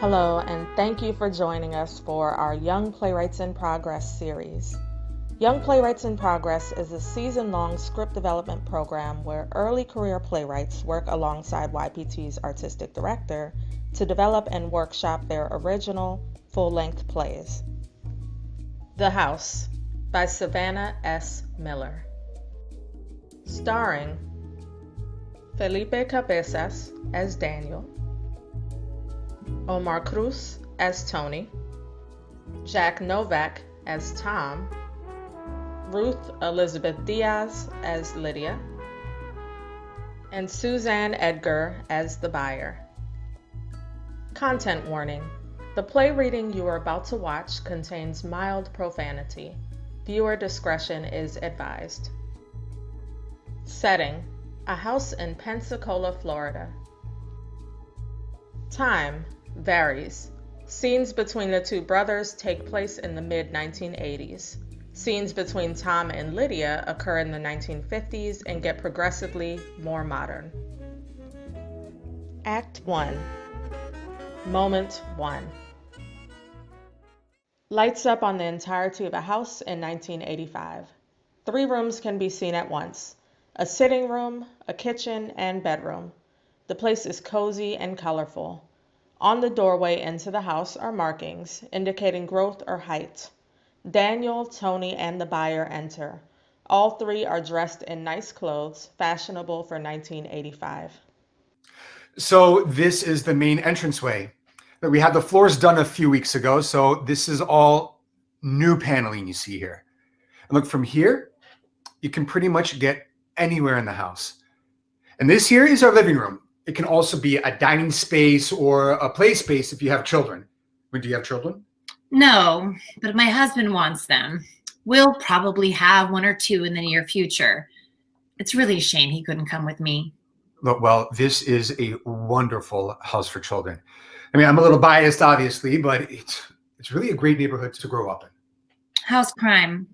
Hello, and thank you for joining us for our Young Playwrights in Progress series. Young Playwrights in Progress is a season-long script development program where early career playwrights work alongside YPT's artistic director to develop and workshop their original, full-length plays. The House by Savannah S. Miller. Starring Felipe Cabezas as Daniel, Omar Cruz as Tony, Jack Novak as Tom, Ruth Elizabeth Diaz as Lydia, and Suzanne Edgar as the buyer. Content warning. The play reading you are about to watch contains mild profanity. Viewer discretion is advised. Setting: a house in Pensacola, Florida. Time varies. Scenes between the two brothers take place in the mid-1980s. Scenes between Tom and Lydia occur in the 1950s and get progressively more modern. Act 1. Moment 1. Lights up on the entirety of a house in 1985. 3 rooms can be seen at once: a sitting room, a kitchen, and bedroom. The place is cozy and colorful. On the doorway into the house are markings indicating growth or height. Daniel, Tony, and the buyer enter. All 3 are dressed in nice clothes, fashionable for 1985. So this is the main entranceway. We had the floors done a few weeks ago, so this is all new paneling you see here. And look, from here, you can pretty much get anywhere in the house. And this here is our living room. It can also be a dining space or a play space if you have children. Do you have children? No, but my husband wants them. We'll probably have 1 or 2 in the near future. It's really a shame he couldn't come with me. Look, well, this is a wonderful house for children. I mean, I'm a little biased, obviously, but it's really a great neighborhood to grow up in. How's crime?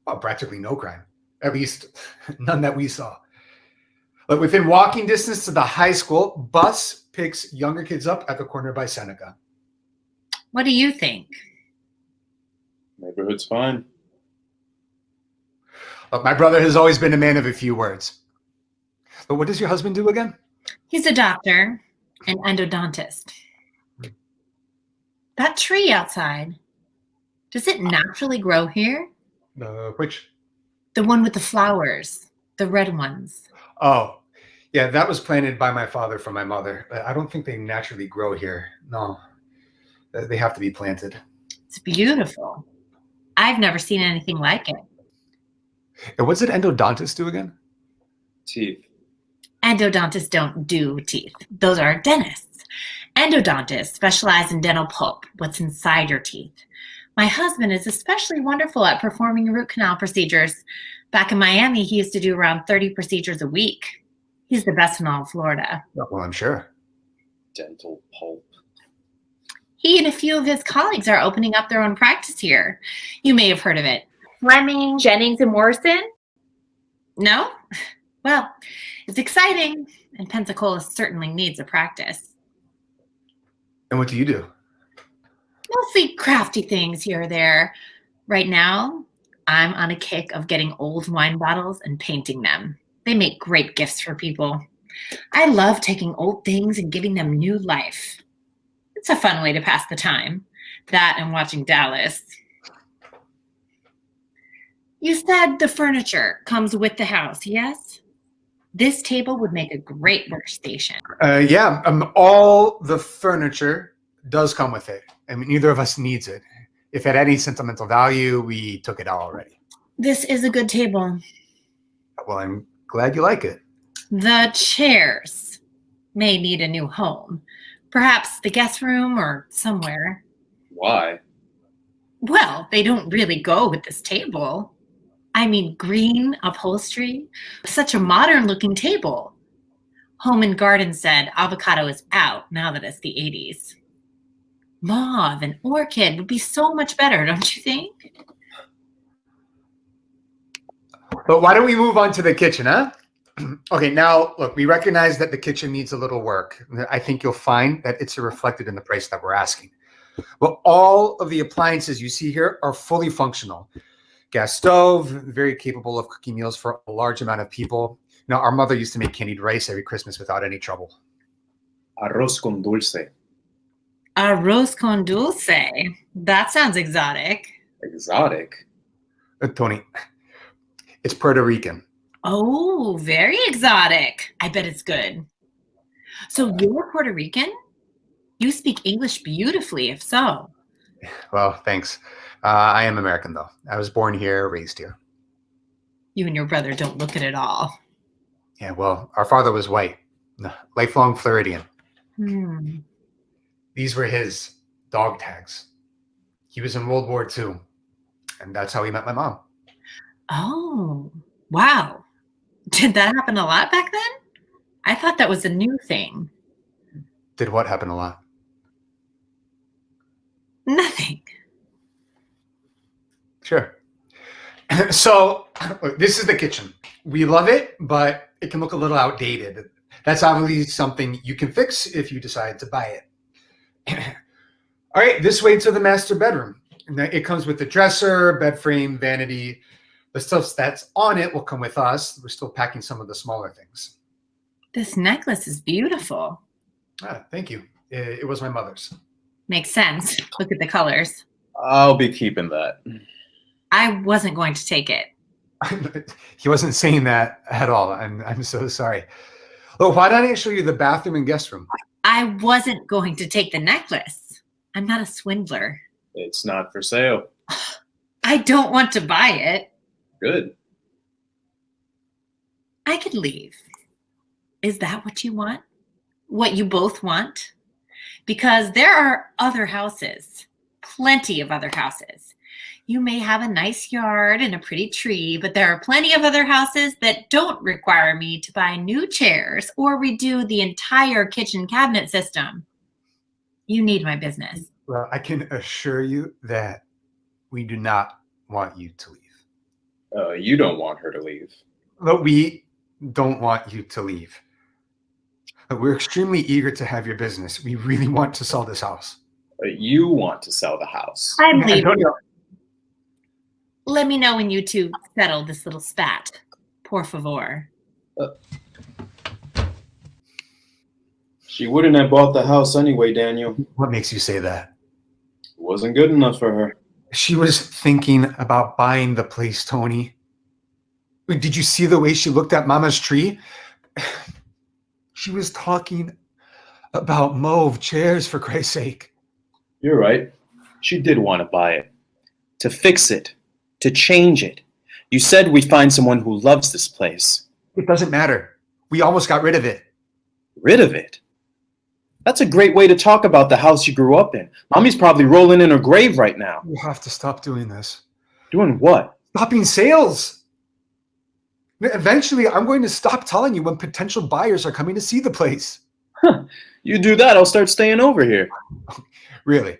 Well, practically no crime. At least none that we saw. But within walking distance to the high school, bus picks younger kids up at the corner by Seneca. What do you think? Neighborhood's fine. Look, my brother has always been a man of a few words. But what does your husband do again? He's a doctor, an endodontist. That tree outside, does it naturally grow here? Which? The one with the flowers, the red ones. Oh, yeah, that was planted by my father for my mother. I don't think they naturally grow here. No, they have to be planted. It's beautiful. I've never seen anything like it. And what's an endodontist do again? Teeth. Endodontists don't do teeth. Those are dentists. Endodontists specialize in dental pulp, what's inside your teeth. My husband is especially wonderful at performing root canal procedures. Back in Miami, he used to do around 30 procedures a week. He's the best in all of Florida. Well, I'm sure. Dental pulp. He and a few of his colleagues are opening up their own practice here. You may have heard of it. Fleming, Jennings, and Morrison? No? Well, it's exciting, and Pensacola certainly needs a practice. And what do you do? Mostly crafty things here or there. Right now, I'm on a kick of getting old wine bottles and painting them. They make great gifts for people. I love taking old things and giving them new life. It's a fun way to pass the time. That and watching Dallas. You said the furniture comes with the house, yes? This table would make a great workstation. Yeah, all the furniture does come with it. I mean, neither of us needs it. If it had any sentimental value, we took it out already. This is a good table. Well, I'm glad you like it. The chairs may need a new home. Perhaps the guest room or somewhere. Why? Well, they don't really go with this table. I mean, green upholstery, such a modern looking table. Home and Garden said avocado is out now that it's the 80s. Mauve and orchid would be so much better, don't you think? But why don't we move on to the kitchen, huh? Okay, now look, we recognize that the kitchen needs a little work. I think you'll find that it's reflected in the price that we're asking. Well, all of the appliances you see here are fully functional. Gas stove, very capable of cooking meals for a large amount of people. Now, our mother used to make candied rice every Christmas without any trouble. Arroz con dulce. Arroz con dulce. That sounds exotic. Exotic. Tony, it's Puerto Rican. Oh, very exotic. I bet it's good. So you're Puerto Rican? You speak English beautifully, if so. Well, thanks. I am American, though. I was born here, raised here. You and your brother don't look it at all. Yeah, well, our father was white, lifelong Floridian. These were his dog tags. He was in World War II, and that's how he met my mom. Oh, wow. Did that happen a lot back then? I thought that was a new thing. Did what happen a lot? Nothing. Sure. So this is the kitchen. We love it, but it can look a little outdated. That's obviously something you can fix if you decide to buy it. All right, this way to the master bedroom. It comes with the dresser, bed frame, vanity. The stuff that's on it will come with us. We're still packing some of the smaller things. This necklace is beautiful. Thank you. It was my mother's. Makes sense. Look at the colors. I'll be keeping that. I wasn't going to take it. He wasn't saying that at all. I'm so sorry. Oh, why don't I show you the bathroom and guest room? I wasn't going to take the necklace. I'm not a swindler. It's not for sale. I don't want to buy it. Good. I could leave. Is that what you want? What you both want? Because there are other houses, plenty of other houses. You may have a nice yard and a pretty tree, but there are plenty of other houses that don't require me to buy new chairs or redo the entire kitchen cabinet system. You need my business. Well, I can assure you that we do not want you to leave. You don't want her to leave. But we don't want you to leave. We're extremely eager to have your business. We really want to sell this house. You want to sell the house. I'm leaving. Antonio. Let me know when you two settle this little spat. Por favor. She wouldn't have bought the house anyway, Daniel. What makes you say that? It wasn't good enough for her. She was thinking about buying the place, Tony. Did you see the way she looked at Mama's tree? She was talking about mauve chairs, for Christ's sake. You're right. She did want to buy it. To fix it. To change it. You said we'd find someone who loves this place. It doesn't matter. We almost got rid of it. Rid of it? That's a great way to talk about the house you grew up in. Mommy's probably rolling in her grave right now. We'll have to stop doing this. Doing what? Stopping sales. Eventually, I'm going to stop telling you when potential buyers are coming to see the place. You do that, I'll start staying over here. Really?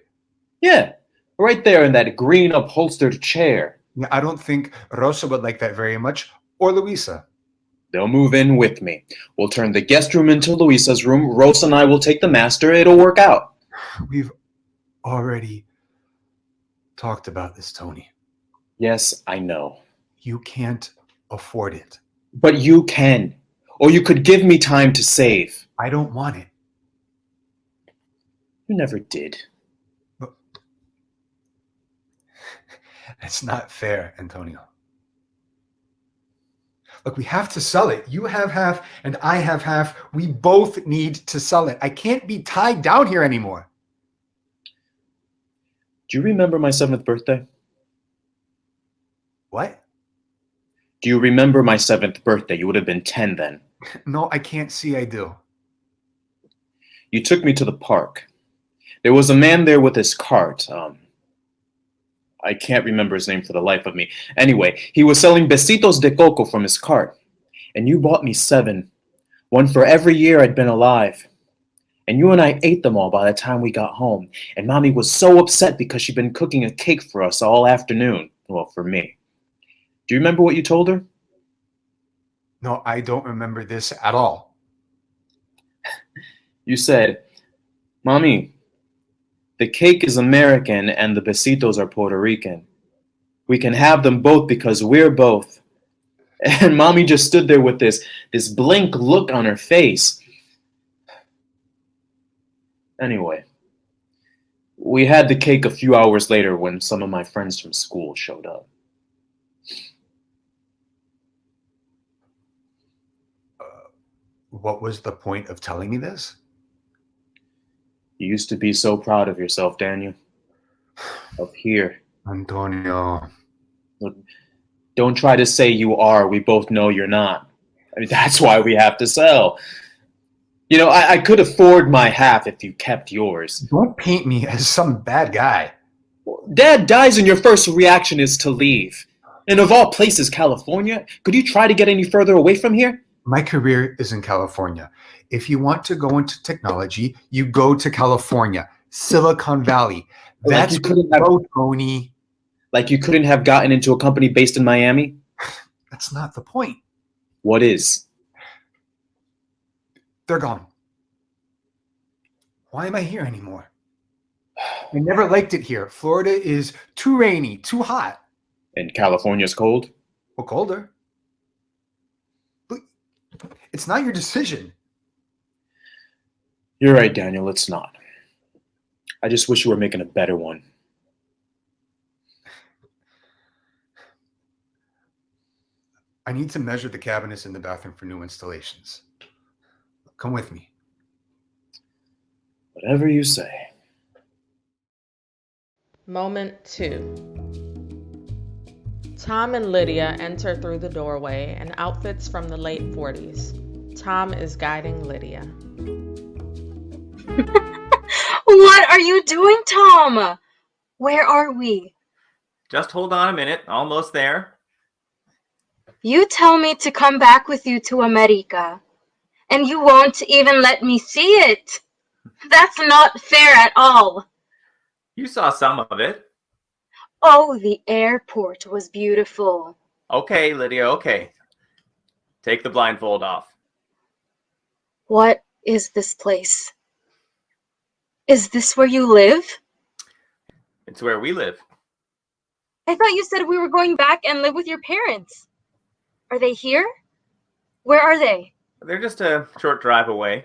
Yeah, right there in that green upholstered chair. I don't think Rosa would like that very much, or Luisa. They'll move in with me. We'll turn the guest room into Luisa's room. Rosa and I will take the master. It'll work out. We've already talked about this, Tony. Yes, I know. You can't afford it. But you can. Or you could give me time to save. I don't want it. You never did. That's not fair, Antonio. Look, we have to sell it. You have half and I have half. We both need to sell it. I can't be tied down here anymore. Do you remember my 7th birthday? What? Do you remember my 7th birthday? You would have been 10 then. No, I can't see I do. You took me to the park. There was a man there with his cart. I can't remember his name for the life of me. Anyway, he was selling besitos de coco from his cart. And you bought me 7. 1 for every year I'd been alive. And you and I ate them all by the time we got home. And Mommy was so upset because she'd been cooking a cake for us all afternoon. Well, for me. Do you remember what you told her? No, I don't remember this at all. You said, Mommy, the cake is American and the besitos are Puerto Rican. We can have them both because we're both. And Mommy just stood there with this blank look on her face. Anyway, we had the cake a few hours later when some of my friends from school showed up. What was the point of telling me this? You used to be so proud of yourself, Daniel. Up here. Antonio. Look, don't try to say you are. We both know you're not. I mean, that's why we have to sell. You know, I could afford my half if you kept yours. Don't paint me as some bad guy. Dad dies and your first reaction is to leave. And of all places, California, could you try to get any further away from here? My career is in California. If you want to go into technology, you go to California, Silicon Valley. That's where you go, Tony. Like you couldn't have gotten into a company based in Miami? That's not the point. What is? They're gone. Why am I here anymore? I never liked it here. Florida is too rainy, too hot. And California's cold? Well, colder. But it's not your decision. You're right, Daniel, it's not. I just wish you were making a better one. I need to measure the cabinets in the bathroom for new installations. Come with me. Whatever you say. Moment 2. Tom and Lydia enter through the doorway in outfits from the late 40s. Tom is guiding Lydia. What are you doing, Tom? Where are we? Just hold on a minute. Almost there. You tell me to come back with you to America, and you won't even let me see it. That's not fair at all. You saw some of it. Oh, the airport was beautiful. Okay, Lydia, okay. Take the blindfold off. What is this place? Is this where you live? It's where we live. I thought you said we were going back and live with your parents. Are they here? Where are they? They're just a short drive away.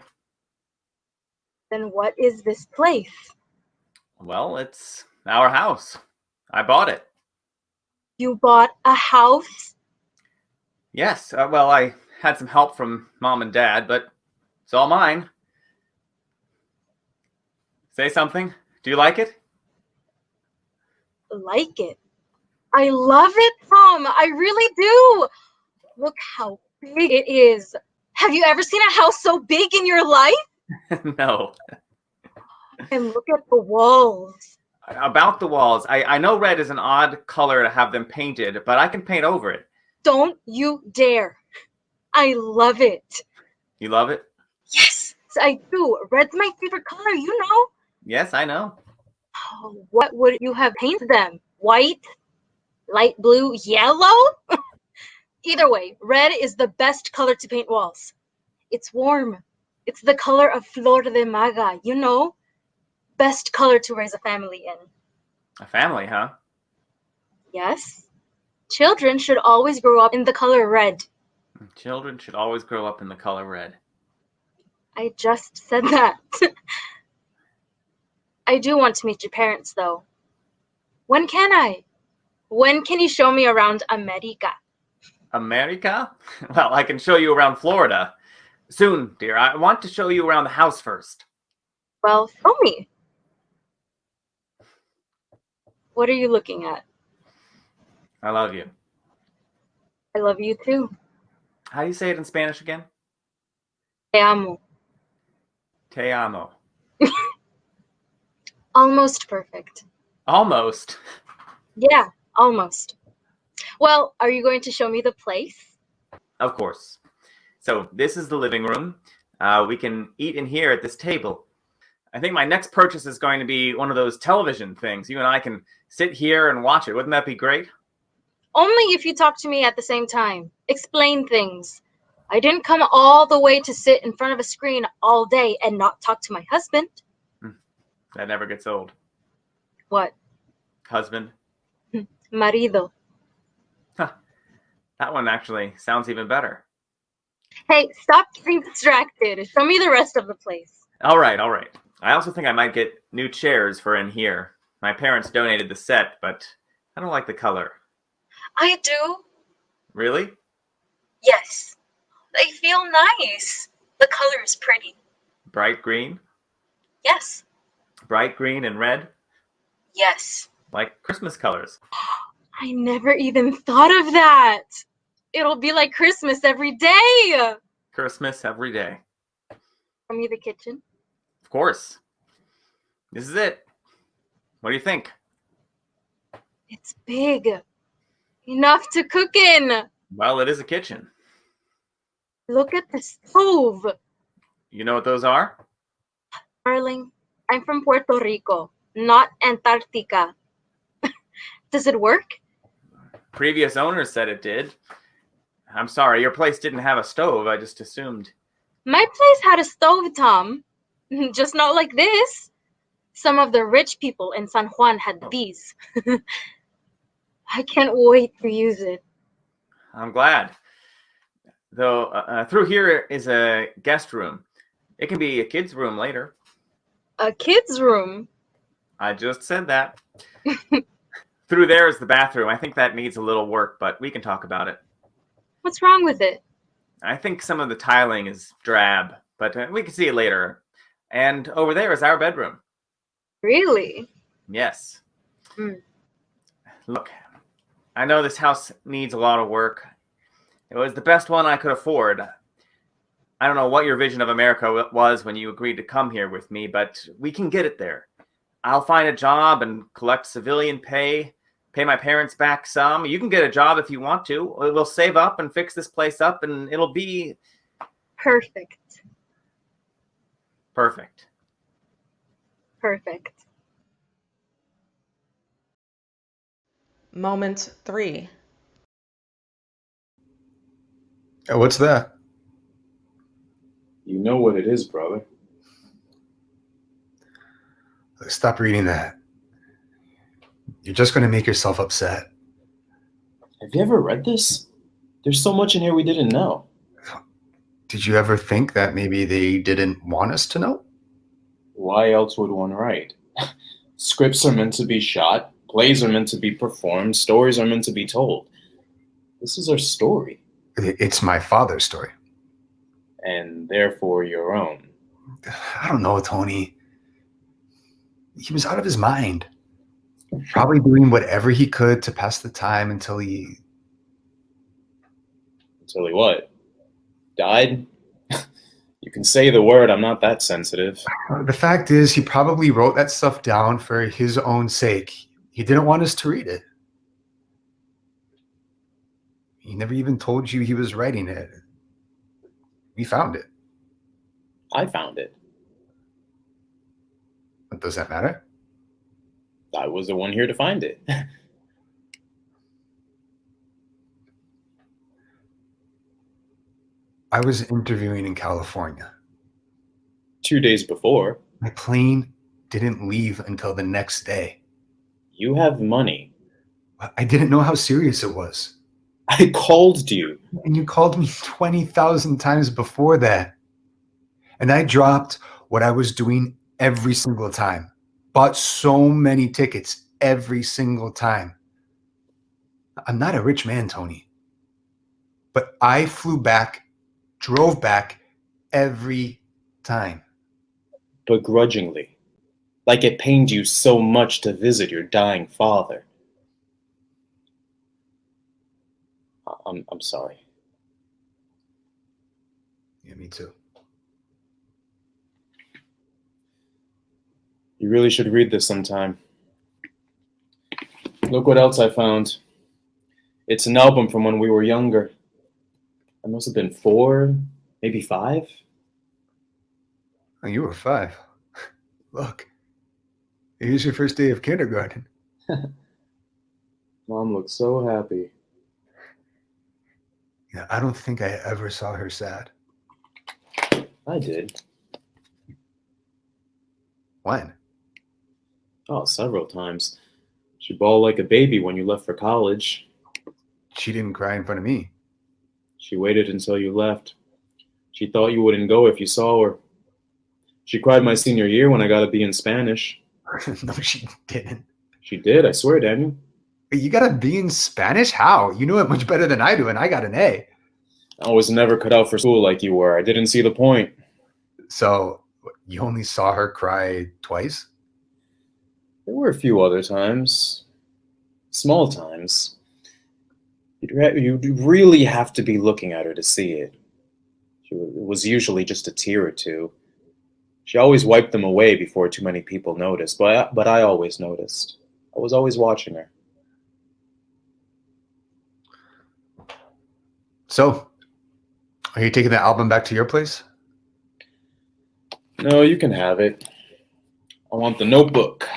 Then what is this place? Well, it's our house. I bought it. You bought a house? Yes, well, I had some help from Mom and Dad, but it's all mine. Say something. Do you like it? Like it. I love it, Tom. I really do. Look how big it is. Have you ever seen a house so big in your life? No. And look at the walls. About the walls, I know red is an odd color to have them painted, but I can paint over it. Don't you dare. I love it. You love it? Yes, I do. Red's my favorite color, you know. Yes, I know. Oh, what would you have painted them? White? Light blue? Yellow? Either way, red is the best color to paint walls. It's warm. It's the color of flor de maga, you know? Best color to raise a family in. A family, huh? Yes. Children should always grow up in the color red. Children should always grow up in the color red. I just said that. I do want to meet your parents, though. When can I? When can you show me around America? America? Well, I can show you around Florida. Soon, dear. I want to show you around the house first. Well, show me. What are you looking at? I love you. I love you too. How do you say it in Spanish again? Te amo. Te amo. Almost perfect. Almost. Yeah, almost. Well, are you going to show me the place? Of course. So this is the living room. We can eat in here at this table. I think my next purchase is going to be one of those television things. You and I can sit here and watch it. Wouldn't that be great? Only if you talk to me at the same time. Explain things. I didn't come all the way to sit in front of a screen all day and not talk to my husband. That never gets old. What? Husband. Marido. Huh. That one actually sounds even better. Hey, stop getting distracted. Show me the rest of the place. All right, all right. I also think I might get new chairs for in here. My parents donated the set, but I don't like the color. I do. Really? Yes. They feel nice. The color is pretty. Bright green? Yes. Bright green and red? Yes. Like Christmas colors. I never even thought of that. It'll be like Christmas every day. Christmas every day. Show me the kitchen. Of course. This is it. What do you think? It's big. Enough to cook in. Well, it is a kitchen. Look at the stove. You know what those are? Darling, I'm from Puerto Rico, not Antarctica. Does it work? Previous owners said it did. I'm sorry, your place didn't have a stove. I just assumed. My place had a stove, Tom. Just not like this. Some of the rich people in San Juan had these. I can't wait to use it. I'm glad. Though, through here is a guest room. It can be a kid's room later. A kid's room? I just said that. Through there is the bathroom. I think that needs a little work, but we can talk about it. What's wrong with it? I think some of the tiling is drab, but we can see it later. And over there is our bedroom. Really? Yes. Mm. Look, I know this house needs a lot of work. It was the best one I could afford. I don't know what your vision of America was when you agreed to come here with me, but we can get it there. I'll find a job and collect civilian pay my parents back some. You can get a job if you want to. We'll save up and fix this place up, and it'll be... Perfect. Perfect. Perfect. Moment 3. What's that? You know what it is, brother. Stop reading that. You're just going to make yourself upset. Have you ever read this? There's so much in here we didn't know. Did you ever think that maybe they didn't want us to know? Why else would one write? Scripts are meant to be shot, plays are meant to be performed, stories are meant to be told. This is our story. It's my father's story. And therefore your own. I don't know, Tony. He was out of his mind. Probably doing whatever he could to pass the time until he... Until he what? Died? You can say the word, I'm not that sensitive. The fact is, he probably wrote that stuff down for his own sake. He didn't want us to read it. He never even told you he was writing it. We found it. I found it. But does that matter? I was the one here to find it. I was interviewing in California. 2 days before. My plane didn't leave until the next day. You have money. I didn't know how serious it was. I called you. And you called me 20,000 times before that. And I dropped what I was doing every single time. Bought so many tickets every single time. I'm not a rich man, Tony. But I flew back, drove back every time. Begrudgingly. Like it pained you so much to visit your dying father. I'm sorry. Yeah, me too. You really should read this sometime. Look what else I found. It's an album from when we were younger. I must have been 4, maybe 5. Oh, you were 5. Look, here's your first day of kindergarten. Mom looks so happy. Yeah, I don't think I ever saw her sad. I did. When? Oh, several times. She bawled like a baby when you left for college. She didn't cry in front of me. She waited until you left. She thought you wouldn't go if you saw her. She cried my senior year when I got a B in Spanish. No, she didn't. She did, I swear, Daniel. You got a B in Spanish? How? You know it much better than I do, and I got an A. I was never cut out for school like you were. I didn't see the point. So you only saw her cry twice? There were a few other times. Small times. You'd really have to be looking at her to see it. It was usually just a tear or two. She always wiped them away before too many people noticed, but I always noticed. I was always watching her. So, are you taking the album back to your place? No, you can have it. I want the notebook.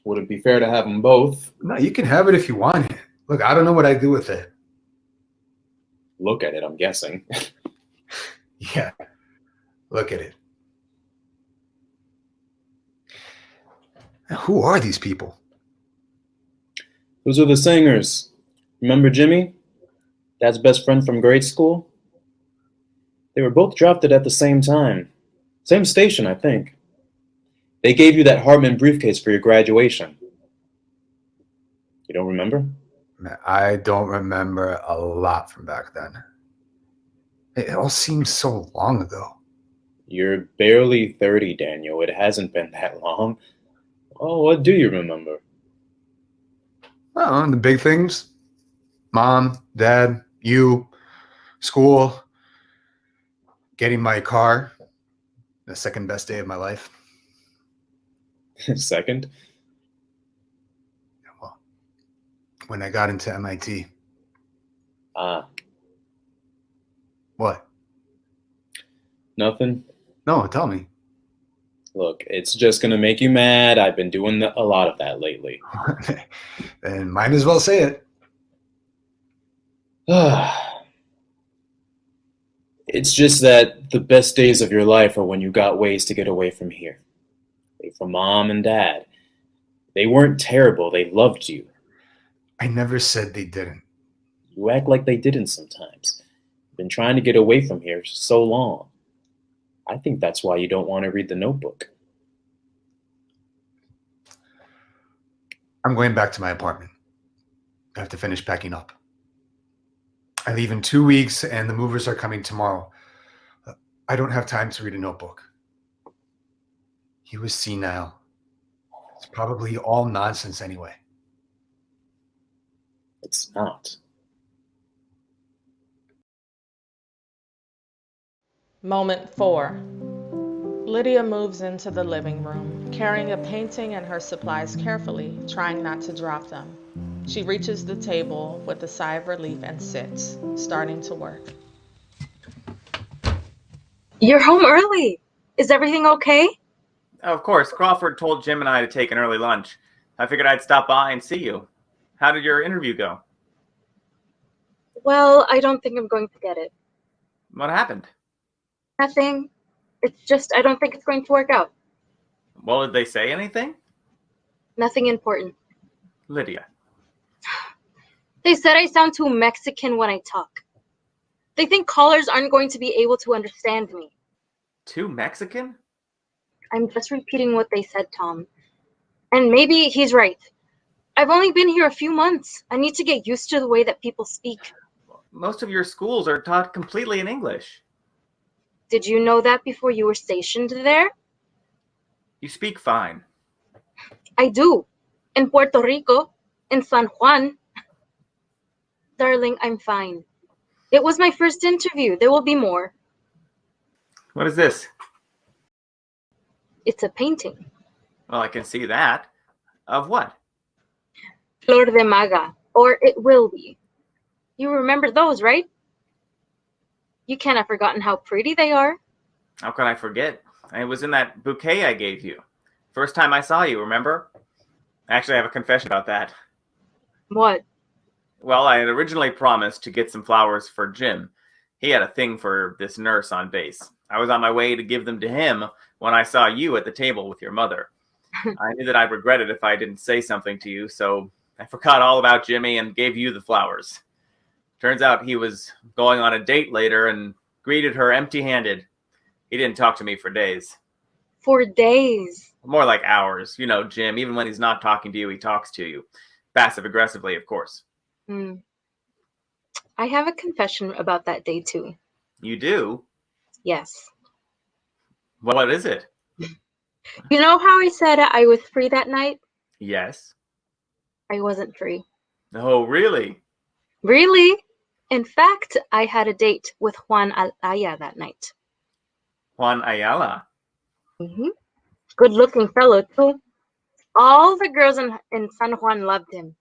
Would it be fair to have them both? No, you can have it if you want it. Look, I don't know what I do with it. Look at it, I'm guessing. Yeah, look at it. Now, who are these people? Those are the singers. Remember Jimmy? Dad's best friend from grade school? They were both drafted at the same time. Same station, I think. They gave you that Hartman briefcase for your graduation. You don't remember? I don't remember a lot from back then. It all seems so long ago. You're barely 30, Daniel. It hasn't been that long. Oh, what do you remember? Well, the big things. Mom, Dad, you, school, getting my car. The second best day of my life. Second? Well, when I got into MIT. What? Nothing? No, tell me. Look, it's just gonna make you mad. I've been doing a lot of that lately. Then might as well say it. It's just that the best days of your life are when you got ways to get away from here. Away from Mom and Dad. They weren't terrible. They loved you. I never said they didn't. You act like they didn't sometimes. You've been trying to get away from here so long. I think that's why you don't want to read the notebook. I'm going back to my apartment. I have to finish packing up. I leave in 2 weeks and the movers are coming tomorrow. I don't have time to read a notebook. He was senile. It's probably all nonsense anyway. It's not. Moment 4. Lydia moves into the living room, carrying a painting and her supplies carefully, trying not to drop them. She reaches the table with a sigh of relief and sits, starting to work. You're home early. Is everything okay? Of course, Crawford told Jim and I to take an early lunch. I figured I'd stop by and see you. How did your interview go? Well, I don't think I'm going to get it. What happened? Nothing. It's just I don't think it's going to work out. Well, did they say anything? Nothing important. Lydia. They said I sound too Mexican when I talk. They think callers aren't going to be able to understand me. Too Mexican? I'm just repeating what they said, Tom. And maybe he's right. I've only been here a few months. I need to get used to the way that people speak. Most of your schools are taught completely in English. Did you know that before you were stationed there? You speak fine. I do. In Puerto Rico, in San Juan. Darling, I'm fine. It was my first interview. There will be more. What is this? It's a painting. Well, I can see that. Of what? Flor de Maga, or it will be. You remember those, right? You can't have forgotten how pretty they are. How can I forget? It was in that bouquet I gave you. First time I saw you, remember? Actually, I have a confession about that. What? Well, I had originally promised to get some flowers for Jim. He had a thing for this nurse on base. I was on my way to give them to him when I saw you at the table with your mother. I knew that I'd regret it if I didn't say something to you, so I forgot all about Jimmy and gave you the flowers. Turns out he was going on a date later and greeted her empty-handed. He didn't talk to me for days. For days. More like hours. You know, Jim, even when he's not talking to you, he talks to you. Passive-aggressively, of course. I have a confession about that day, too. You do? Yes. What is it? You know how I said I was free that night? Yes. I wasn't free. Oh, really? Really? In fact, I had a date with Juan Alaya that night. Juan Ayala? Good-looking fellow, too. All the girls in San Juan loved him.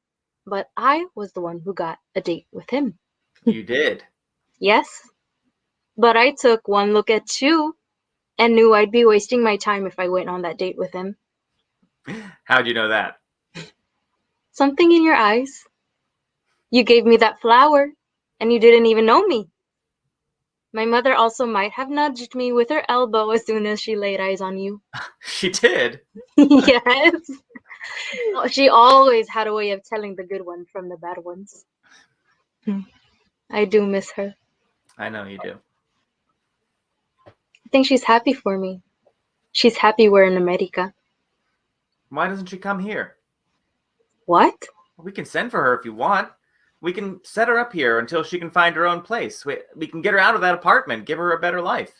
But I was the one who got a date with him. You did? Yes. But I took one look at you and knew I'd be wasting my time if I went on that date with him. How'd you know that? Something in your eyes. You gave me that flower, and you didn't even know me. My mother also might have nudged me with her elbow as soon as she laid eyes on you. She did? Yes. She always had a way of telling the good ones from the bad ones. I do miss her. I know you do. I think she's happy for me. She's happy we're in America. Why doesn't she come here? What? We can send for her if you want. We can set her up here until she can find her own place. We can get her out of that apartment, give her a better life.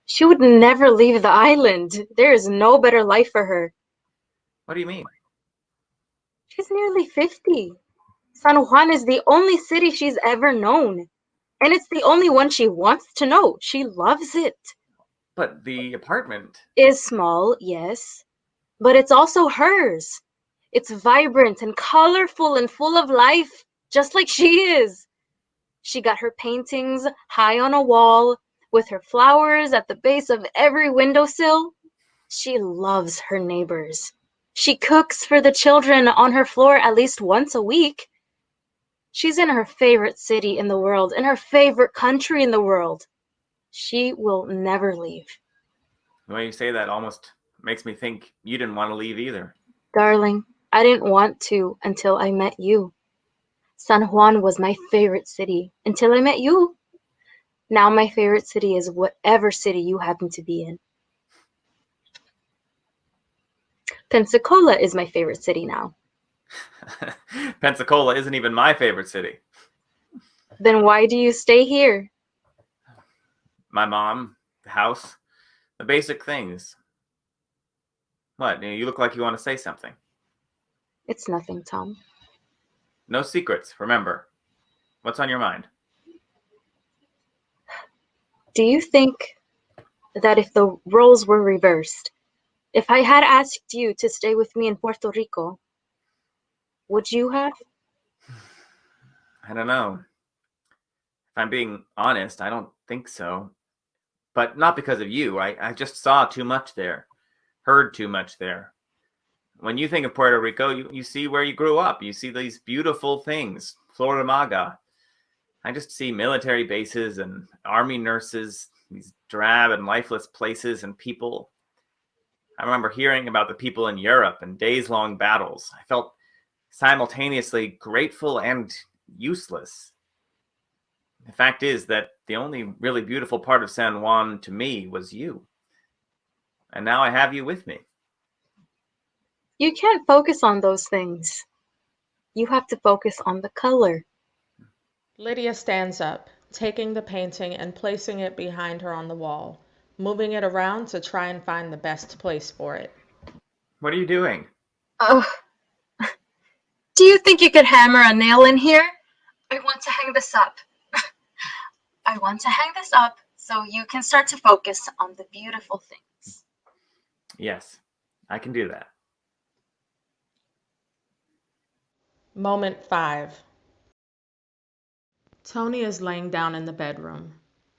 She would never leave the island. There is no better life for her. What do you mean? She's nearly 50. San Juan is the only city she's ever known. And it's the only one she wants to know. She loves it. But the apartment Is small, yes. But it's also hers. It's vibrant and colorful and full of life, just like she is. She got her paintings high on a wall, with her flowers at the base of every windowsill. She loves her neighbors. She cooks for the children on her floor at least once a week. She's in her favorite city in the world, in her favorite country in the world. She will never leave. The way you say that almost makes me think you didn't want to leave either. Darling, I didn't want to until I met you. San Juan was my favorite city until I met you. Now my favorite city is whatever city you happen to be in. Pensacola is my favorite city now. Pensacola isn't even my favorite city. Then why do you stay here? My mom, the house, the basic things. What? You look like you want to say something. It's nothing, Tom. No secrets, remember. What's on your mind? Do you think that if the roles were reversed, if I had asked you to stay with me in Puerto Rico, would you have? I don't know. If I'm being honest, I don't think so. But not because of you. I just saw too much there. Heard too much there. When you think of Puerto Rico, you see where you grew up. You see these beautiful things. Florida Maga. I just see military bases and army nurses, these drab and lifeless places and people. I remember hearing about the people in Europe and days-long battles. I felt simultaneously grateful and useless. The fact is that the only really beautiful part of San Juan to me was you. And now I have you with me. You can't focus on those things. You have to focus on the color. Lydia stands up, taking the painting and placing it behind her on the wall, moving it around to try and find the best place for it. What are you doing? Oh, do you think you could hammer a nail in here? I want to hang this up. I want to hang this up so you can start to focus on the beautiful things. Yes, I can do that. Moment 5. Tony is laying down in the bedroom.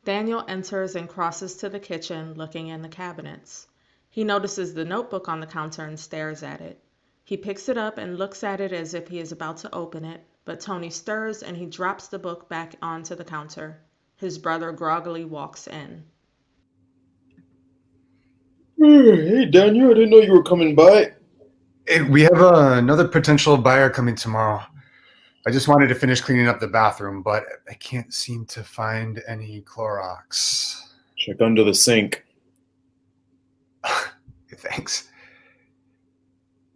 Daniel enters and crosses to the kitchen, looking in the cabinets. He notices the notebook on the counter and stares at it. He picks it up and looks at it as if he is about to open it, but Tony stirs and he drops the book back onto the counter. His brother groggily walks in. Hey, Daniel, I didn't know you were coming by. Hey, we have another potential buyer coming tomorrow. I just wanted to finish cleaning up the bathroom, but I can't seem to find any Clorox. Check under the sink. Thanks.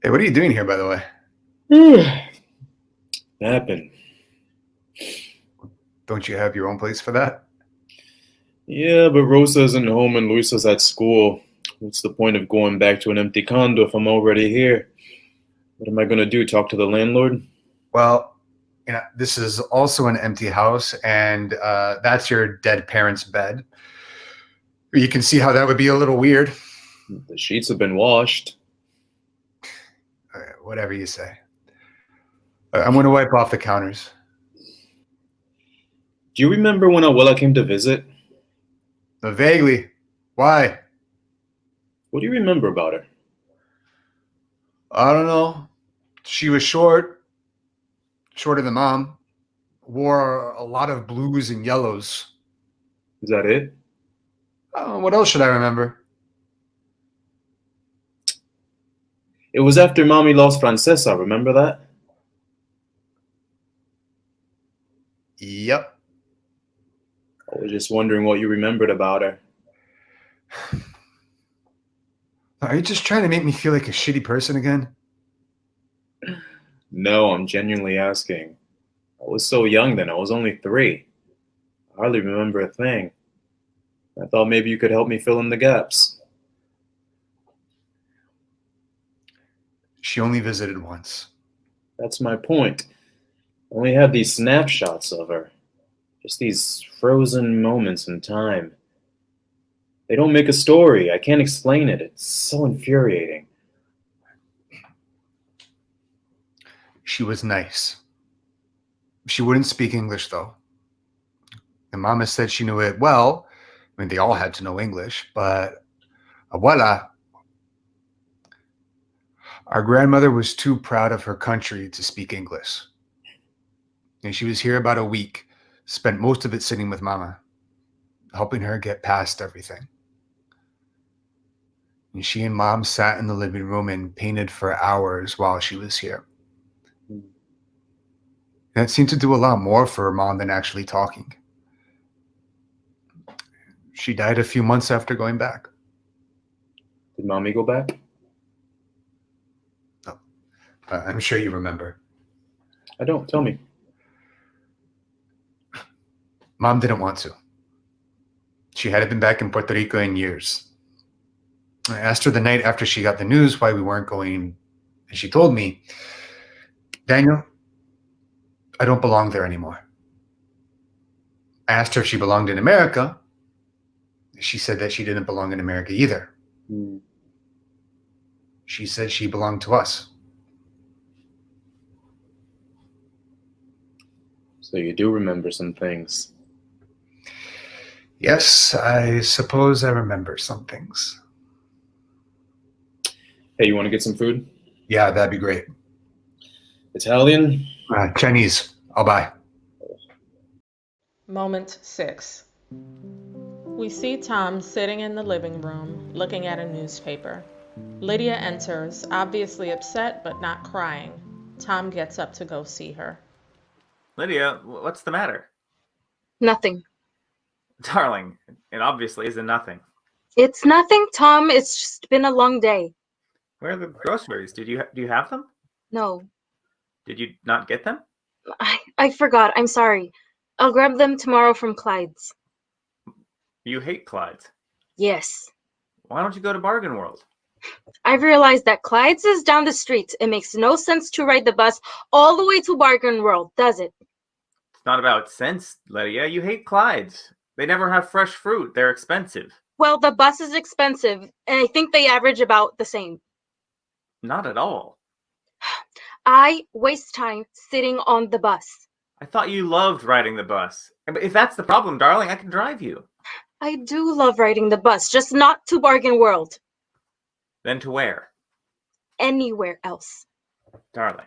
Hey, what are you doing here, by the way? Napping. Don't you have your own place for that? Yeah, but Rosa isn't home and Luisa's at school. What's the point of going back to an empty condo if I'm already here? What am I going to do, talk to the landlord? Well, this is also an empty house, and that's your dead parents' bed. You can see how that would be a little weird. The sheets have been washed. Whatever you say. I'm going to wipe off the counters. Do you remember when Abuela came to visit? Vaguely. Why? What do you remember about her? I don't know. She was shorter than Mom. Wore a lot of blues and yellows. Is that it? What else should I remember? It was after Mommy lost Francesa, remember that? Yep. I was just wondering what you remembered about her. Are you just trying to make me feel like a shitty person again? No, I'm genuinely asking. I was so young then, I was only 3. I hardly remember a thing. I thought maybe you could help me fill in the gaps. She only visited once. That's my point. I only have these snapshots of her. Just these frozen moments in time. They don't make a story. I can't explain it. It's so infuriating. She was nice. She wouldn't speak English, though. And Mama said she knew it well. I mean, they all had to know English, but Abuela, our grandmother, was too proud of her country to speak English. And she was here about a week, spent most of it sitting with Mama, helping her get past everything. And she and Mom sat in the living room and painted for hours while she was here. And it seemed to do a lot more for Mom than actually talking. She died a few months after going back. Did Mommy go back? Oh, I'm sure you remember. I don't. Tell me. Mom didn't want to. She hadn't been back in Puerto Rico in years. I asked her the night after she got the news why we weren't going, and she told me, Daniel, I don't belong there anymore. I asked her if she belonged in America. She said that she didn't belong in America either. She said she belonged to us. So you do remember some things. Yes, I suppose I remember some things. Hey, you want to get some food? Yeah, that'd be great. Italian? Chinese. I'll buy. Moment 6. We see Tom sitting in the living room, looking at a newspaper. Lydia enters, obviously upset but not crying. Tom gets up to go see her. Lydia, what's the matter? Nothing. Darling, it obviously isn't nothing. It's nothing, Tom. It's just been a long day. Where are the groceries? Do you have them? No, Did you not get them? I forgot. I'm sorry. I'll grab them tomorrow from Clyde's. You hate Clyde's. Yes. Why don't you go to Bargain World? I've realized that Clyde's is down the street. It makes no sense to ride the bus all the way to Bargain World, does it? It's not about sense, Lydia. You hate Clyde's. They never have fresh fruit. They're expensive. Well, the bus is expensive, and I think they average about the same. Not at all. I waste time sitting on the bus. I thought you loved riding the bus. But if that's the problem, darling, I can drive you. I do love riding the bus, just not to Bargain World. Then to where? Anywhere else. Darling.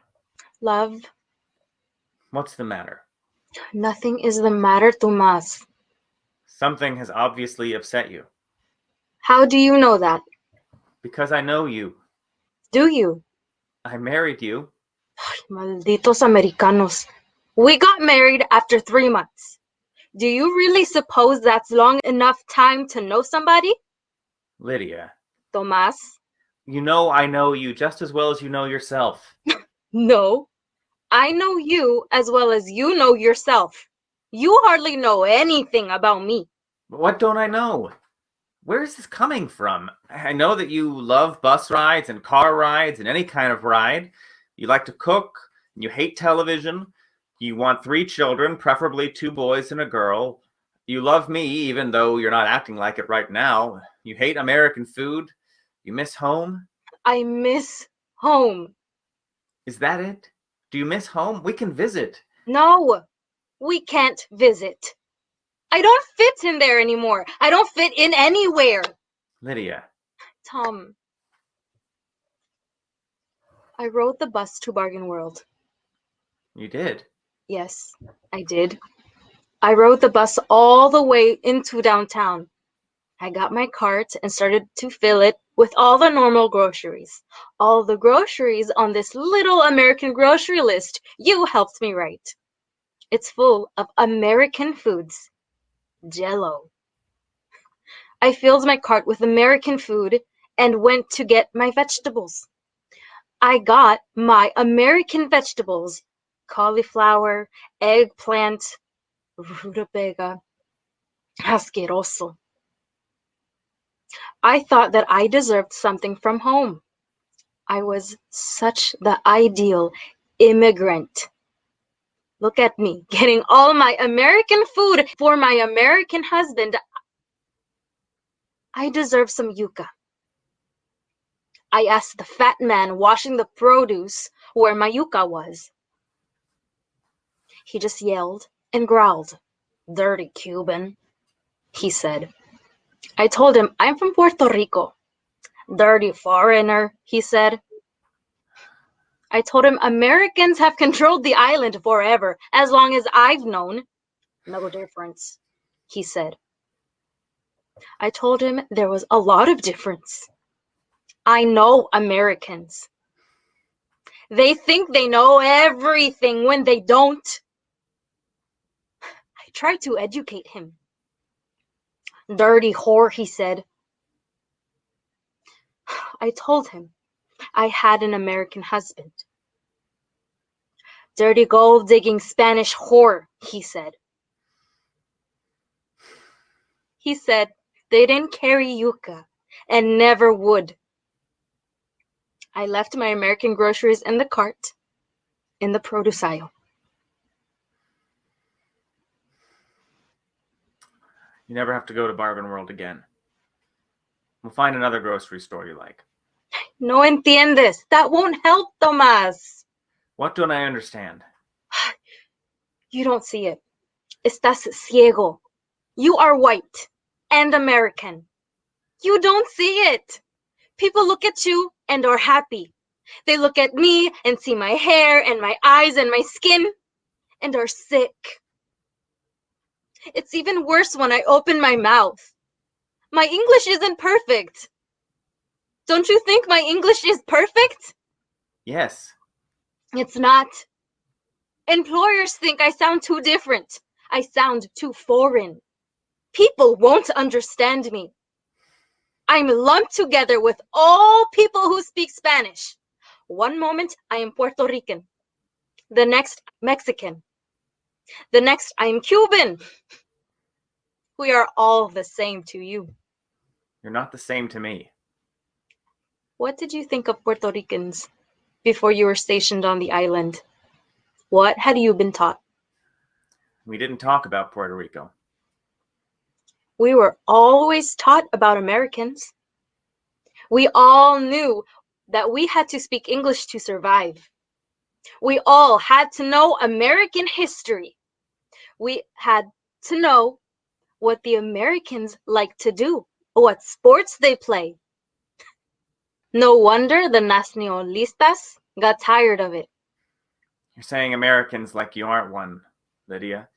Love. What's the matter? Nothing is the matter, Tomas. Something has obviously upset you. How do you know that? Because I know you. Do you? I married you. Malditos Americanos. We got married after 3 months. Do you really suppose that's long enough time to know somebody? Lydia, Tomas? you know I know you just as well as you know yourself. No. I know you as well as you know yourself. You hardly know anything about me. But what don't I know? Where is this coming from? I know that you love bus rides and car rides and any kind of ride. You like to cook, and you hate television. You want 3 children, preferably 2 boys and a girl. You love me, even though you're not acting like it right now. You hate American food. You miss home. I miss home. Is that it? Do you miss home? We can visit. No, we can't visit. I don't fit in there anymore. I don't fit in anywhere. Lydia, Tom, I rode the bus to Bargain World. you did. Yes, I did. I rode the bus all the way into downtown. I got my cart and started to fill it with all the normal groceries. All the groceries on this little American grocery list you helped me write. It's full of American foods. Jell-O. I filled my cart with American food and went to get my vegetables. I got my American vegetables. Cauliflower, eggplant, rutabaga. Asqueroso. I thought that I deserved something from home. I was such the ideal immigrant. Look at me, getting all my American food for my American husband. I deserve some yuca. I asked the fat man washing the produce where my yuca was. He just yelled and growled. Dirty Cuban, he said. I told him I'm from Puerto Rico. Dirty foreigner, he said. I told him Americans have controlled the island forever, as long as I've known. No difference, he said. I told him there was a lot of difference. I know Americans. They think they know everything when they don't. I tried to educate him. Dirty whore, he said. I told him I had an American husband. Dirty gold-digging Spanish whore, he said. He said they didn't carry yuca and never would. I left my American groceries in the cart, in the produce aisle. You never have to go to Bargain World again. We'll find another grocery store you like. No entiendes. That won't help, Tomas. What don't I understand? You don't see it. Estás ciego. You are white and American. You don't see it. People look at you and are happy. They look at me and see my hair and my eyes and my skin and are sick. It's even worse when I open my mouth. My English isn't perfect. Don't you think my English is perfect? Yes. It's not. Employers think I sound too different. I sound too foreign. People won't understand me. I'm lumped together with all people who speak Spanish. One moment I am Puerto Rican. The next Mexican. The next I am Cuban. We are all the same to you. You're not the same to me. What did you think of Puerto Ricans before you were stationed on the island? What had you been taught? We didn't talk about Puerto Rico. We were always taught about Americans. We all knew that we had to speak English to survive. We all had to know American history. We had to know what the Americans like to do, what sports they play. No wonder the nacionalistas got tired of it. You're saying Americans like you aren't one, Lydia.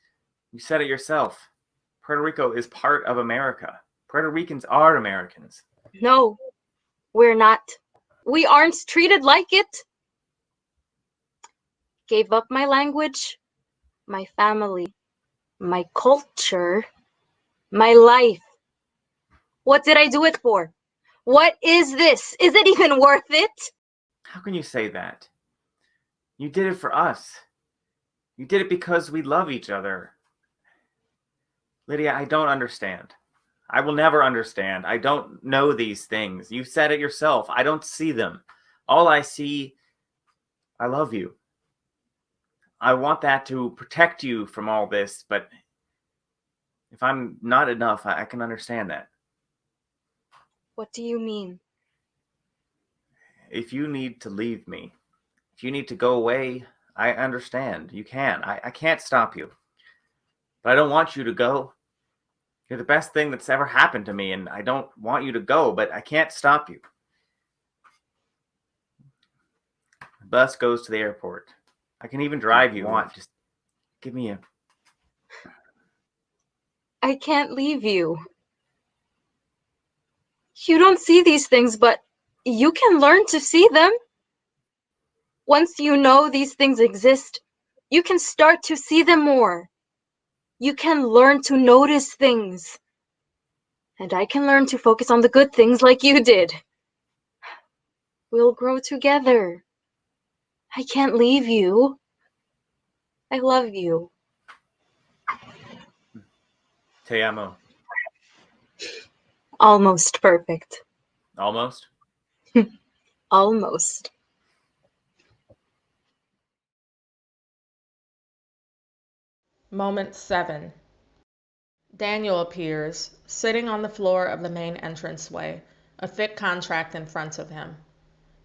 You said it yourself. Puerto Rico is part of America. Puerto Ricans are Americans. No, we're not. We aren't treated like it. Gave up my language, my family, my culture, my life. What did I do it for? What is this? Is it even worth it? How can you say that? You did it for us. You did it because we love each other. Lydia, I don't understand. I will never understand. I don't know these things. You said it yourself. I don't see them. All I see, I love you. I want that to protect you from all this, but if I'm not enough, I can understand that. What do you mean? If you need to leave me, if you need to go away, I understand. You can. I can't stop you. But I don't want you to go. You're the best thing that's ever happened to me, and I don't want you to go, but I can't stop you. The bus goes to the airport. I can even drive you if you want. Just give me a... I can't leave you. You don't see these things, but you can learn to see them. Once you know these things exist, you can start to see them more. You can learn to notice things. And I can learn to focus on the good things like you did. We'll grow together. I can't leave you. I love you. Te amo. Almost perfect. Almost? Almost. Moment 7. Daniel appears, sitting on the floor of the main entranceway, a thick contract in front of him.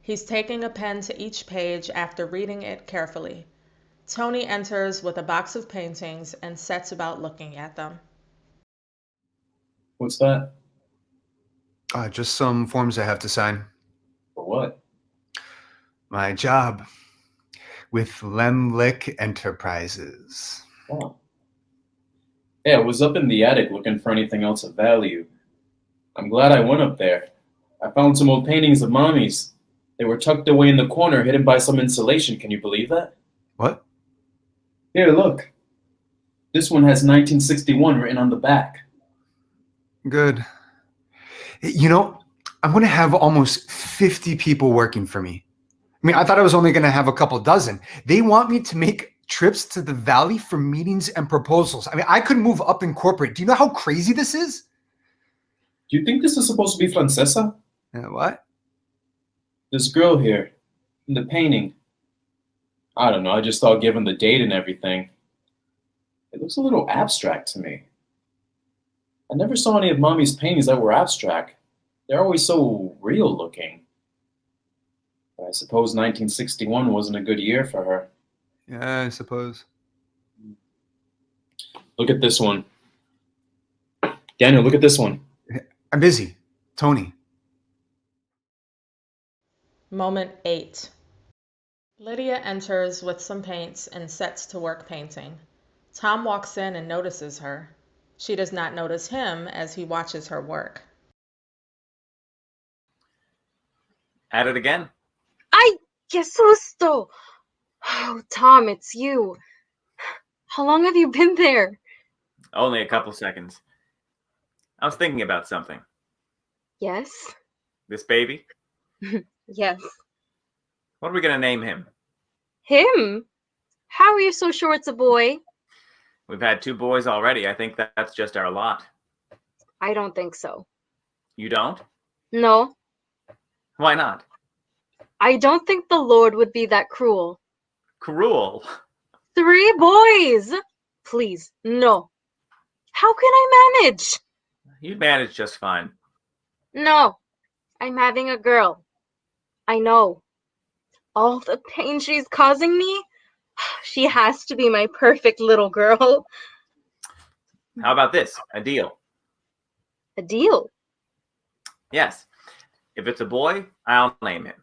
He's taking a pen to each page after reading it carefully. Tony enters with a box of paintings and sets about looking at them. What's that? Just some forms I have to sign. For what? My job with Lemlick Enterprises. Oh. Yeah, I was up in the attic looking for anything else of value. I'm glad I went up there. I found some old paintings of Mommy's. They were tucked away in the corner, hidden by some insulation. Can you believe that? What? Here, look. This one has 1961 written on the back. Good. You know, I'm going to have almost 50 people working for me. I mean, I thought I was only going to have a couple dozen. They want me to make trips to the valley for meetings and proposals. I mean, I could move up in corporate. Do you know how crazy this is? Do you think this is supposed to be Francesa? What? This girl here, in the painting. I don't know, I just thought given the date and everything. It looks a little abstract to me. I never saw any of Mommy's paintings that were abstract. They're always so real looking. But I suppose 1961 wasn't a good year for her. Yeah, I suppose. Look at this one. Daniel, look at this one. I'm busy. Tony. Moment 8. Lydia enters with some paints and sets to work painting. Tom walks in and notices her. She does not notice him as he watches her work. At it again. Ay, qué susto! Oh, Tom, it's you. How long have you been there? Only a couple seconds. I was thinking about something. Yes? This baby? Yes. What are we going to name him? Him? How are you so sure it's a boy? We've had 2 boys already. I think that's just our lot. I don't think so. You don't? No, Why not? I don't think the Lord would be that cruel. Cruel. 3 boys! Please, no. How can I manage? You'd manage just fine. No, I'm having a girl. I know. All the pain she's causing me, she has to be my perfect little girl. How about this? A deal. A deal? Yes. If it's a boy, I'll name him.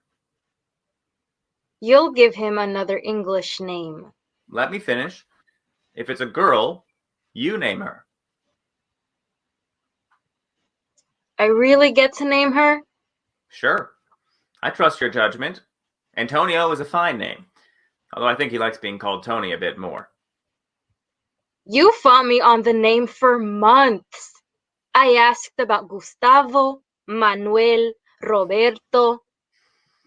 You'll give him another English name. Let me finish. If it's a girl, you name her. I really get to name her? Sure. I trust your judgment. Antonio is a fine name, although I think he likes being called Tony a bit more. You fought me on the name for months. I asked about Gustavo, Manuel, Roberto.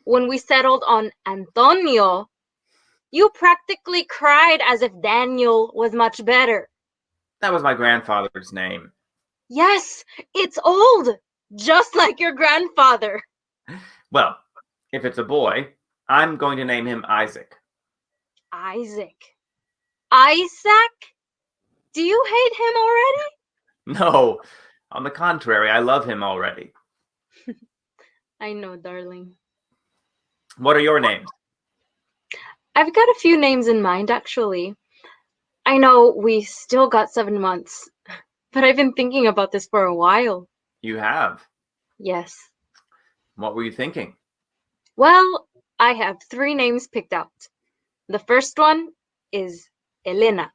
When we settled on Antonio, you practically cried as if Daniel was much better. That was my grandfather's name. Yes, it's old, just like your grandfather. Well, if it's a boy, I'm going to name him Isaac. Isaac. Isaac? Do you hate him already? No, on the contrary, I love him already. I know, darling. What are your names? I've got a few names in mind, actually. I know we still got 7 months, but I've been thinking about this for a while. You have. Yes. What were you thinking? Well, I have 3 names picked out. The first one is Elena.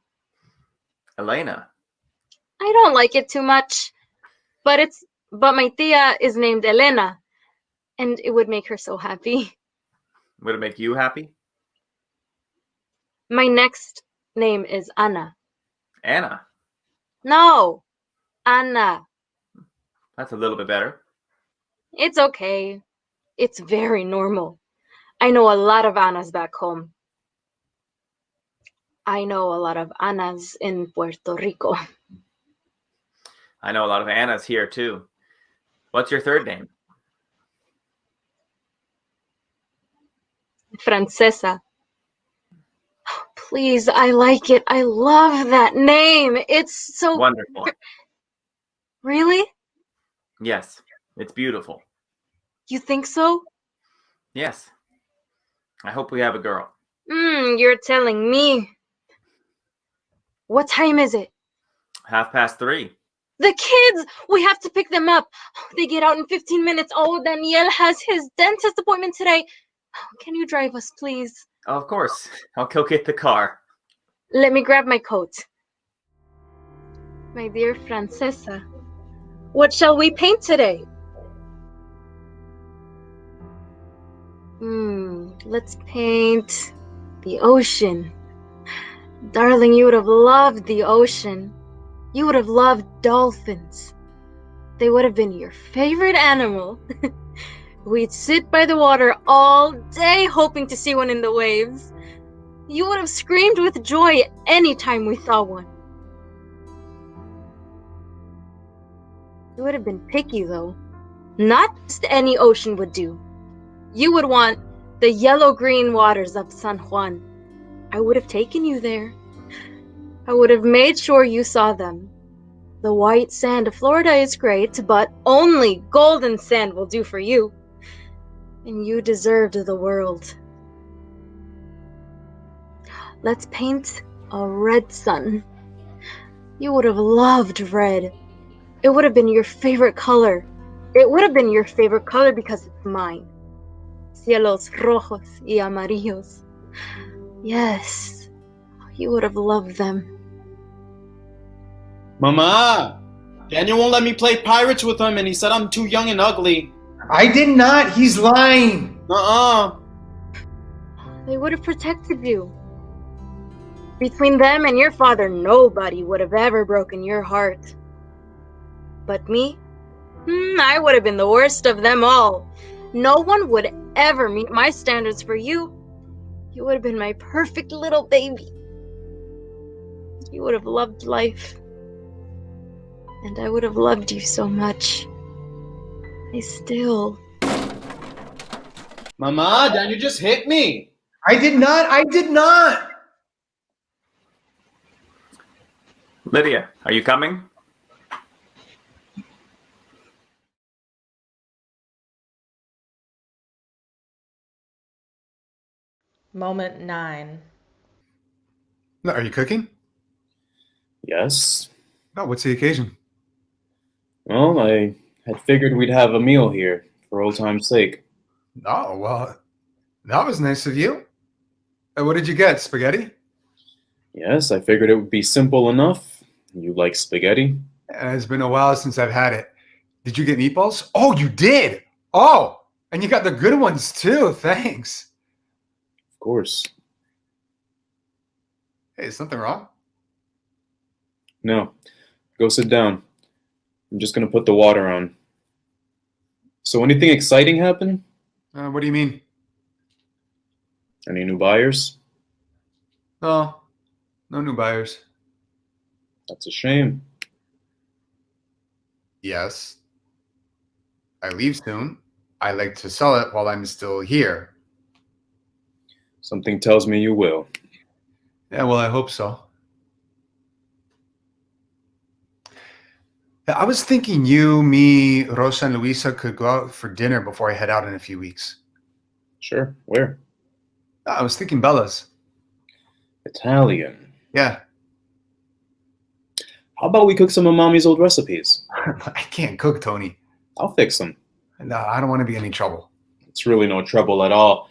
Elena. I don't like it too much, but my tia is named Elena, and it would make her so happy. Would it make you happy? My next name is Anna. Anna. No, Anna. That's a little bit better. It's okay. It's very normal. I know a lot of Annas back home. I know a lot of Annas in Puerto Rico. I know a lot of Annas here, too. What's your third name? Francesa. Please, I like it. I love that name. It's so... Wonderful. Really? Yes, it's beautiful. You think so? Yes. I hope we have a girl. You're telling me. What time is it? 3:30. The kids! We have to pick them up. They get out in 15 minutes. Oh, Daniel has his dentist appointment today. Can you drive us, please? Oh, of course. I'll go get the car. Let me grab my coat. My dear Francesa, what shall we paint today? Let's paint the ocean. Darling, you would have loved the ocean. You would have loved dolphins. They would have been your favorite animal. We'd sit by the water all day hoping to see one in the waves. You would have screamed with joy any time we saw one. You would have been picky, though. Not just any ocean would do. You would want the yellow-green waters of San Juan. I would have taken you there. I would have made sure you saw them. The white sand of Florida is great, but only golden sand will do for you. And you deserved the world. Let's paint a red sun. You would have loved red. It would have been your favorite color. It would have been your favorite color because it's mine. Cielos rojos y amarillos. Yes, you would have loved them. Mama! Daniel won't let me play pirates with him, and he said I'm too young and ugly. I did not. He's lying. They would have protected you. Between them and your father, nobody would have ever broken your heart. But me? I would have been the worst of them all. No one would ever meet my standards for you. You would have been my perfect little baby. You would have loved life. And I would have loved you so much. I still... Mama, Daniel just hit me. I did not. I did not. Lydia, are you coming? Moment 9. No, are you cooking? Yes. No, what's the occasion? Well, I had figured we'd have a meal here for old time's sake. Oh, well, that was nice of you. What did you get? Spaghetti? Yes, I figured it would be simple enough. You like spaghetti? It's been a while since I've had it. Did you get meatballs? Oh, you did. Oh, and you got the good ones too. Thanks. Of course. Hey, is something wrong? No. Go sit down. I'm just gonna put the water on. So anything exciting happen? What do you mean? Any new buyers? No, no new buyers. That's a shame. Yes. I leave soon. I like to sell it while I'm still here. Something tells me you will. Yeah, well, I hope so. I was thinking you, me, Rosa, and Luisa could go out for dinner before I head out in a few weeks. Sure. Where? I was thinking Bella's. Italian. Yeah. How about we cook some of Mommy's old recipes? I can't cook, Tony. I'll fix them. No, I don't want to be any trouble. It's really no trouble at all.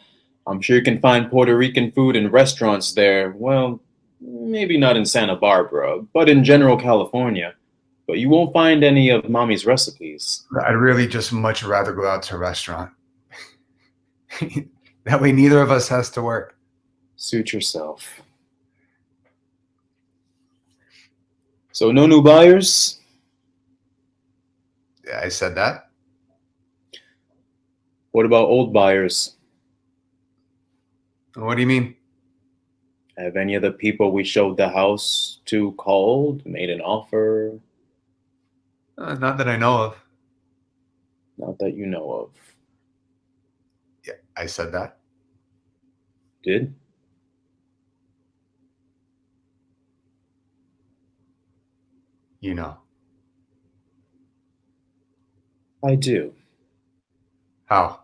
I'm sure you can find Puerto Rican food in restaurants there. Well, maybe not in Santa Barbara, but in general California. But you won't find any of Mommy's recipes. I'd really just much rather go out to a restaurant. That way neither of us has to work. Suit yourself. So no new buyers? Yeah, I said that. What about old buyers? What do you mean? Have any of the people we showed the house to called, made an offer? Not that I know of. Not that you know of. Yeah, I said that. Did? You know. I do. How?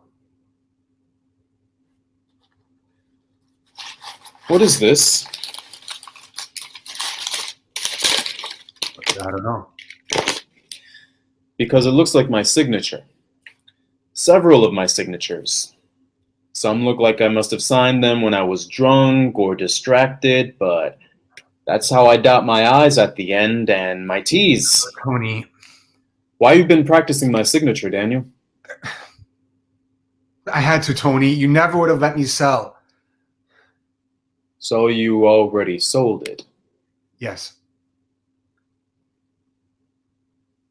What is this? I don't know. Because it looks like my signature. Several of my signatures. Some look like I must have signed them when I was drunk or distracted, but that's how I dot my I's at the end and my T's. Tony. Why you been practicing my signature, Daniel? I had to, Tony. You never would have let me sell. So you already sold it. Yes.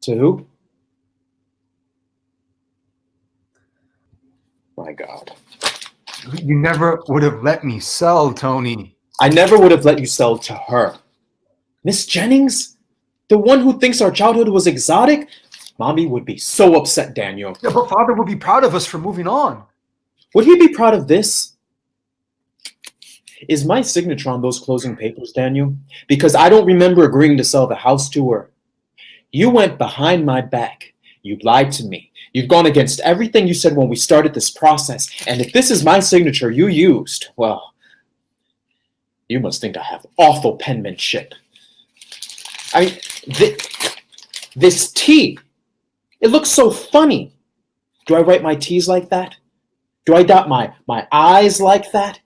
To who? My God. You never would have let me sell, Tony. I never would have let you sell to her. Miss Jennings? The one who thinks our childhood was exotic? Mommy would be so upset, Daniel. Yeah, but Father would be proud of us for moving on. Would he be proud of this? Is my signature on those closing papers, Daniel? Because I don't remember agreeing to sell the house to her. You went behind my back. You lied to me. You've gone against everything you said when we started this process. And if this is my signature you used, well, you must think I have awful penmanship. This T, it looks so funny. Do I write my T's like that? Do I dot my I's like that?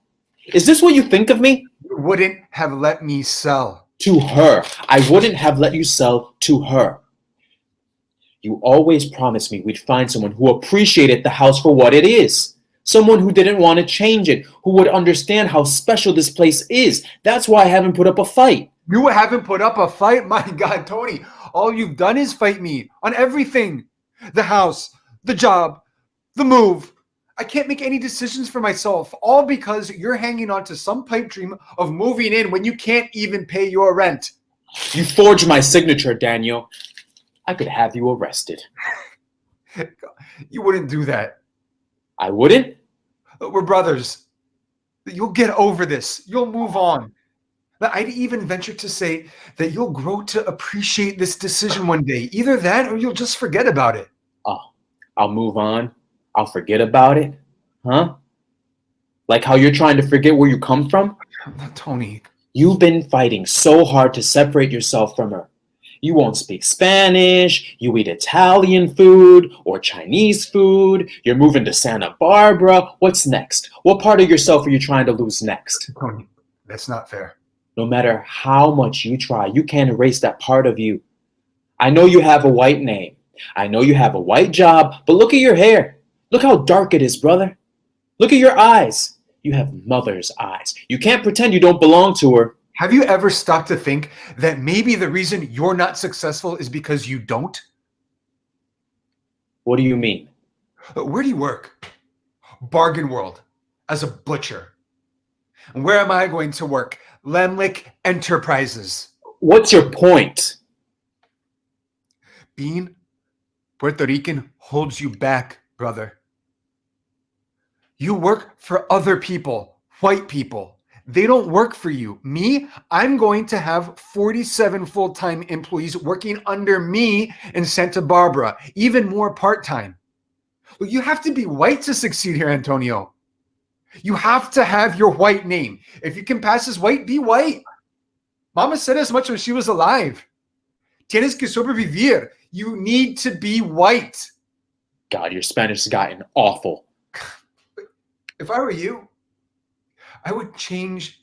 Is this what you think of me? You wouldn't have let me sell. To her. I wouldn't have let you sell to her. You always promised me we'd find someone who appreciated the house for what it is. Someone who didn't want to change it, who would understand how special this place is. That's why I haven't put up a fight. You haven't put up a fight? My God, Tony, all you've done is fight me on everything. The house, the job, the move. I can't make any decisions for myself, all because you're hanging on to some pipe dream of moving in when you can't even pay your rent. You forged my signature, Daniel. I could have you arrested. You wouldn't do that. I wouldn't? We're brothers. You'll get over this. You'll move on. I'd even venture to say that you'll grow to appreciate this decision one day. Either that or you'll just forget about it. Oh, I'll move on. I'll forget about it? Huh? Like how you're trying to forget where you come from? Tony. You've been fighting so hard to separate yourself from her. You won't speak Spanish. You eat Italian food or Chinese food. You're moving to Santa Barbara. What's next? What part of yourself are you trying to lose next? Tony, that's not fair. No matter how much you try, you can't erase that part of you. I know you have a white name. I know you have a white job, but look at your hair. Look how dark it is, brother. Look at your eyes. You have mother's eyes. You can't pretend you don't belong to her. Have you ever stopped to think that maybe the reason you're not successful is because you don't? What do you mean? Where do you work? Bargain World, as a butcher. And where am I going to work? Lemlick Enterprises. What's your point? Being Puerto Rican holds you back, brother. You work for other people, white people. They don't work for you. Me, I'm going to have 47 full-time employees working under me in Santa Barbara, even more part-time. Well, you have to be white to succeed here, Antonio. You have to have your white name. If you can pass as white, be white. Mama said as much when she was alive. Tienes que sobrevivir. You need to be white. God, your Spanish has gotten awful. If I were you, I would change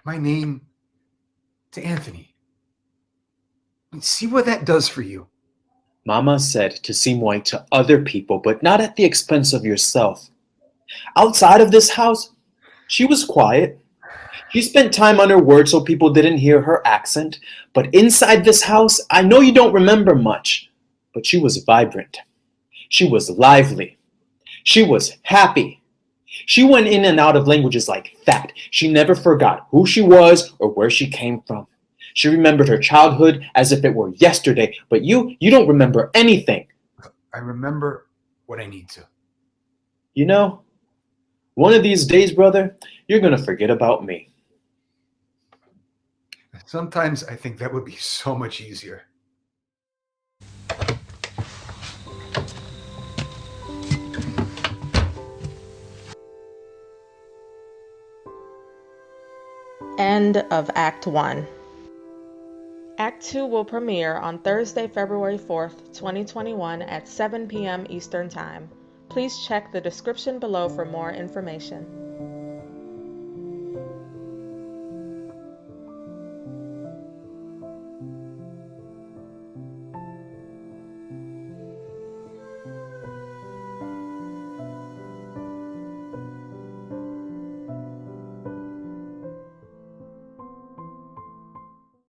my name to Anthony. And see what that does for you. Mama said to seem white to other people, but not at the expense of yourself. Outside of this house, she was quiet. She spent time on her words so people didn't hear her accent. But inside this house, I know you don't remember much, but she was vibrant. She was lively. She was happy. She went in and out of languages like that. She never forgot who she was or where she came from. She remembered her childhood as if it were yesterday, but you don't remember anything. I remember what I need to. You know, one of these days, brother, you're going to forget about me. Sometimes I think that would be so much easier. End of Act 1. Act 2 will premiere on Thursday, February 4th, 2021 at 7 p.m. Eastern Time. Please check the description below for more information.